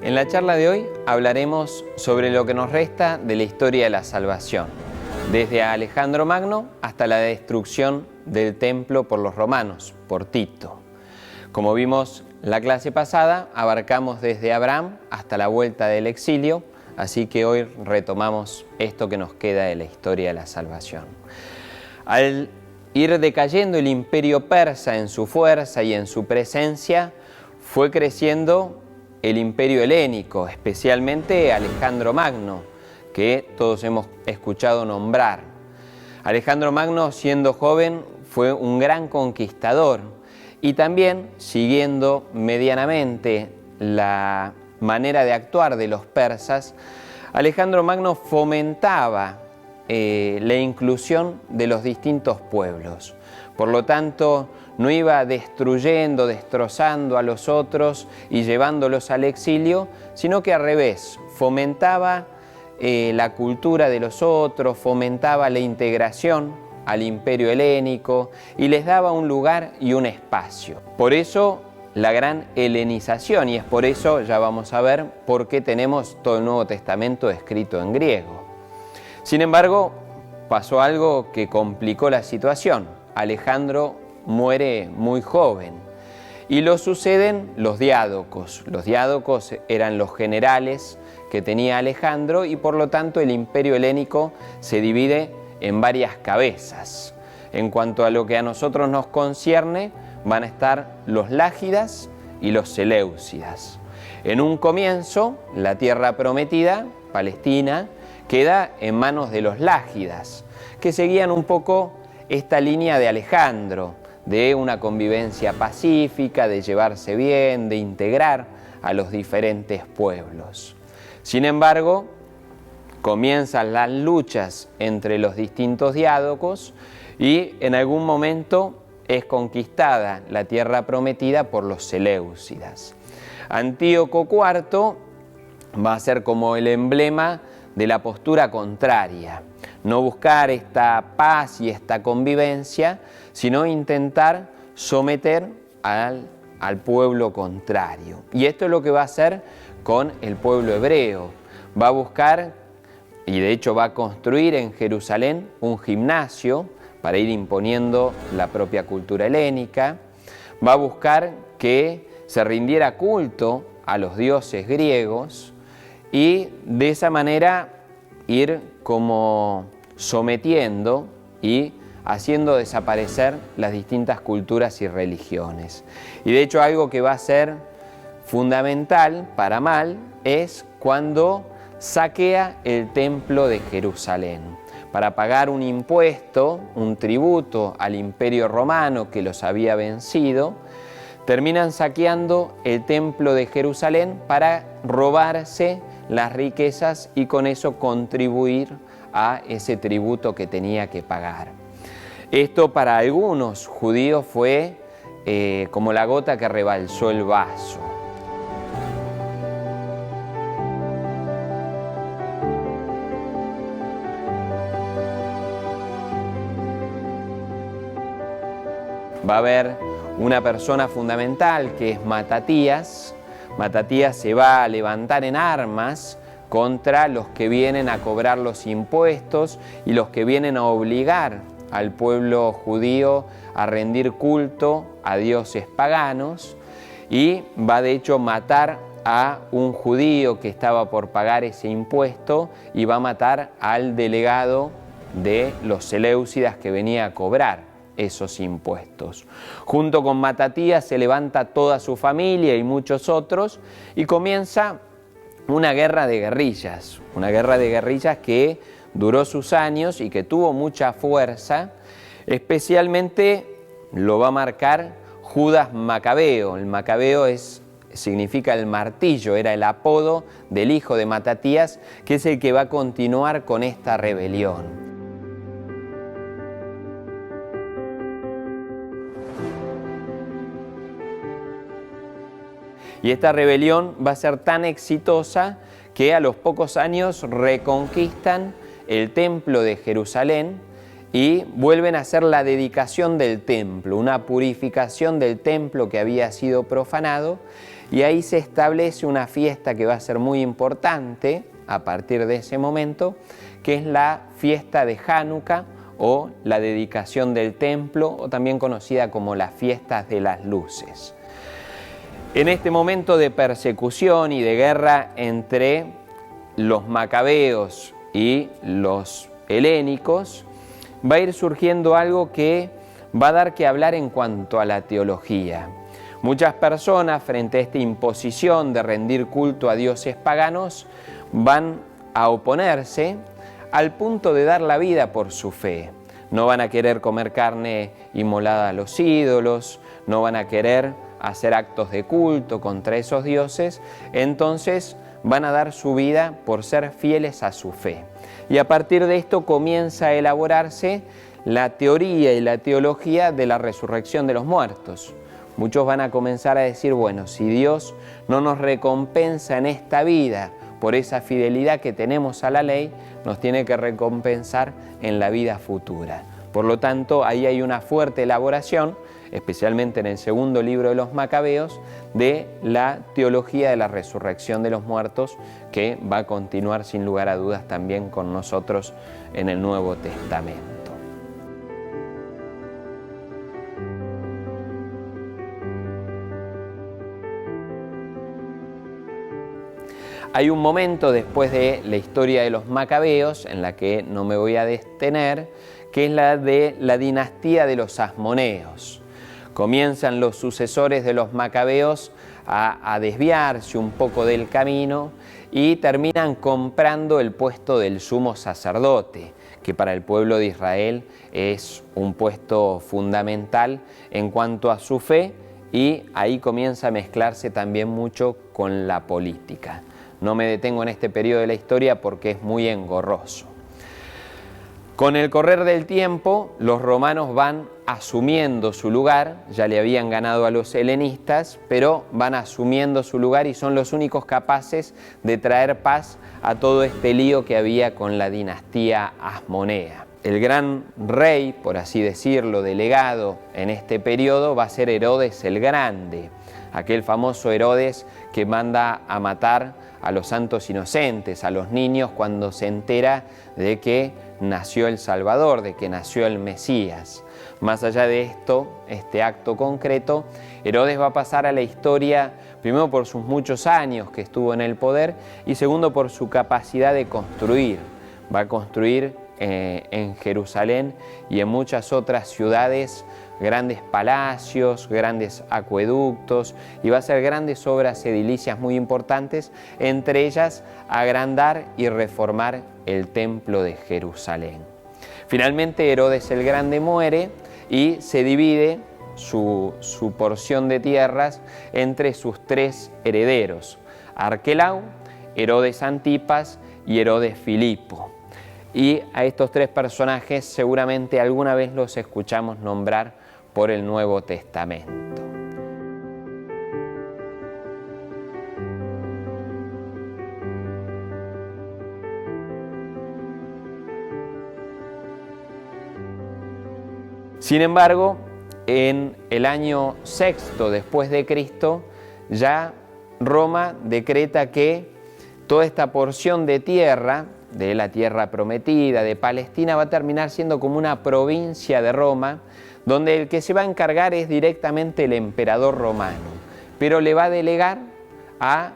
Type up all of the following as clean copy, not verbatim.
En la charla de hoy hablaremos sobre lo que nos resta de la historia de la salvación, desde Alejandro Magno hasta la destrucción del templo por los romanos, por Tito. Como vimos la clase pasada, abarcamos desde Abraham hasta la vuelta del exilio, así que hoy retomamos esto que nos queda de la historia de la salvación. Al ir decayendo el imperio persa en su fuerza y en su presencia, fue creciendo el imperio helénico, especialmente Alejandro Magno, que todos hemos escuchado nombrar. Alejandro Magno, siendo joven, fue un gran conquistador y también, siguiendo medianamente la manera de actuar de los persas, Alejandro Magno fomentaba la inclusión de los distintos pueblos. Por lo tanto, no iba destruyendo, destrozando a los otros y llevándolos al exilio, sino que al revés, fomentaba la cultura de los otros, fomentaba la integración al imperio helénico y les daba un lugar y un espacio. Por eso la gran helenización, y es por eso, ya vamos a ver, por qué tenemos todo el Nuevo Testamento escrito en griego. Sin embargo, pasó algo que complicó la situación. Alejandro muere muy joven y lo suceden los diádocos. Los diádocos eran los generales que tenía Alejandro y por lo tanto el imperio helénico se divide en varias cabezas. En cuanto a lo que a nosotros nos concierne, van a estar los lágidas y los seleucidas. En un comienzo, la tierra prometida, Palestina, queda en manos de los lágidas, que seguían un poco esta línea de Alejandro, de una convivencia pacífica, de llevarse bien, de integrar a los diferentes pueblos. Sin embargo, comienzan las luchas entre los distintos diádocos y en algún momento es conquistada la tierra prometida por los seleucidas. Antíoco IV va a ser como el emblema de la postura contraria, no buscar esta paz y esta convivencia, sino intentar someter al pueblo contrario. Y esto es lo que va a hacer con el pueblo hebreo. Va a buscar, y de hecho va a construir en Jerusalén un gimnasio para ir imponiendo la propia cultura helénica. Va a buscar que se rindiera culto a los dioses griegos y de esa manera ir como sometiendo y haciendo desaparecer las distintas culturas y religiones. Y de hecho algo que va a ser fundamental para mal es cuando saquea el templo de Jerusalén para pagar un impuesto, un tributo al imperio romano que los había vencido. Terminan saqueando el templo de Jerusalén para robarse las riquezas y con eso contribuir a ese tributo que tenía que pagar. Esto para algunos judíos fue como la gota que rebalsó el vaso. Va a haber una persona fundamental que es Matatías. Matatías se va a levantar en armas contra los que vienen a cobrar los impuestos y los que vienen a obligar al pueblo judío a rendir culto a dioses paganos, y va de hecho matar a un judío que estaba por pagar ese impuesto y va a matar al delegado de los seleucidas que venía a cobrar esos impuestos. Junto con Matatías se levanta toda su familia y muchos otros y comienza una guerra de guerrillas que duró sus años y que tuvo mucha fuerza. Especialmente lo va a marcar Judas Macabeo. El Macabeo significa el martillo, era el apodo del hijo de Matatías, que es el que va a continuar con esta rebelión. Y esta rebelión va a ser tan exitosa que a los pocos años reconquistan el templo de Jerusalén y vuelven a hacer la dedicación del templo, una purificación del templo que había sido profanado, y ahí se establece una fiesta que va a ser muy importante a partir de ese momento, que es la fiesta de Hanukkah o la dedicación del templo, o también conocida como las fiestas de las luces. En este momento de persecución y de guerra entre los macabeos y los helénicos, va a ir surgiendo algo que va a dar que hablar en cuanto a la teología. Muchas personas, frente a esta imposición de rendir culto a dioses paganos, van a oponerse al punto de dar la vida por su fe. No van a querer comer carne inmolada a los ídolos, no van a querer hacer actos de culto contra esos dioses, entonces van a dar su vida por ser fieles a su fe. Y a partir de esto comienza a elaborarse la teoría y la teología de la resurrección de los muertos. Muchos van a comenzar a decir, bueno, si Dios no nos recompensa en esta vida por esa fidelidad que tenemos a la ley, nos tiene que recompensar en la vida futura. Por lo tanto, ahí hay una fuerte elaboración, especialmente en el segundo libro de los Macabeos, de la teología de la resurrección de los muertos, que va a continuar sin lugar a dudas también con nosotros en el Nuevo Testamento. Hay un momento después de la historia de los Macabeos, en la que no me voy a detener, que es la de la dinastía de los Asmoneos. Comienzan los sucesores de los Macabeos a desviarse un poco del camino y terminan comprando el puesto del sumo sacerdote, que para el pueblo de Israel es un puesto fundamental en cuanto a su fe, y ahí comienza a mezclarse también mucho con la política. No me detengo en este periodo de la historia porque es muy engorroso. Con el correr del tiempo, los romanos van asumiendo su lugar, ya le habían ganado a los helenistas, pero van asumiendo su lugar y son los únicos capaces de traer paz a todo este lío que había con la dinastía asmonea. El gran rey, por así decirlo, delegado en este periodo va a ser Herodes el Grande, aquel famoso Herodes que manda a matar a los santos inocentes, a los niños, cuando se entera de que nació el Salvador, de que nació el Mesías. Más allá de esto, este acto concreto, Herodes va a pasar a la historia, primero por sus muchos años que estuvo en el poder, y segundo por su capacidad de construir. Va a construir en Jerusalén y en muchas otras ciudades grandes palacios, grandes acueductos, y va a hacer grandes obras edilicias muy importantes, entre ellas agrandar y reformar el templo de Jerusalén. Finalmente Herodes el Grande muere y se divide su porción de tierras entre sus tres herederos: Arquelau, Herodes Antipas y Herodes Filipo. Y a estos tres personajes seguramente alguna vez los escuchamos nombrar por el Nuevo Testamento. Sin embargo, en el año sexto después de Cristo, ya Roma decreta que toda esta porción de tierra, de la tierra prometida, de Palestina, va a terminar siendo como una provincia de Roma, donde el que se va a encargar es directamente el emperador romano, pero le va a delegar a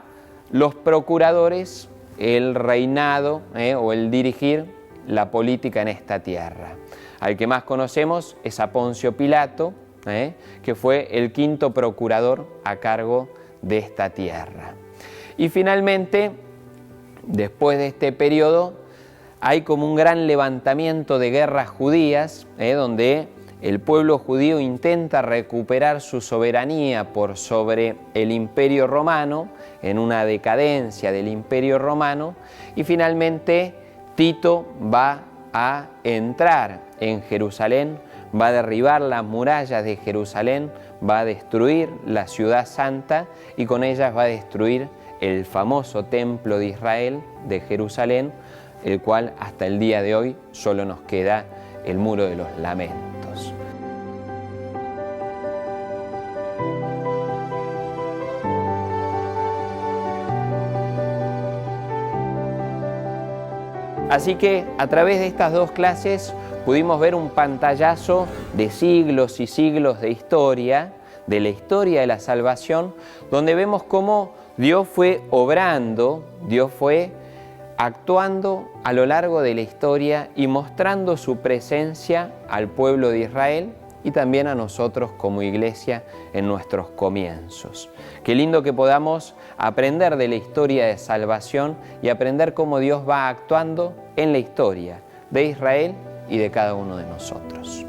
los procuradores el reinado o el dirigir la política en esta tierra. Al que más conocemos es a Poncio Pilato, que fue el quinto procurador a cargo de esta tierra. Y finalmente, después de este periodo, hay como un gran levantamiento de guerras judías, donde el pueblo judío intenta recuperar su soberanía por sobre el Imperio Romano, en una decadencia del Imperio Romano, y finalmente Tito va a entrar en Jerusalén, va a derribar las murallas de Jerusalén, va a destruir la ciudad santa y con ellas va a destruir el famoso templo de Israel, de Jerusalén, el cual hasta el día de hoy solo nos queda el muro de los lamentos. Así que a través de estas dos clases pudimos ver un pantallazo de siglos y siglos de historia, de la historia de la salvación, donde vemos cómo Dios fue obrando, Dios fue actuando a lo largo de la historia y mostrando su presencia al pueblo de Israel y también a nosotros como iglesia en nuestros comienzos. Qué lindo que podamos aprender de la historia de salvación y aprender cómo Dios va actuando en la historia de Israel y de cada uno de nosotros.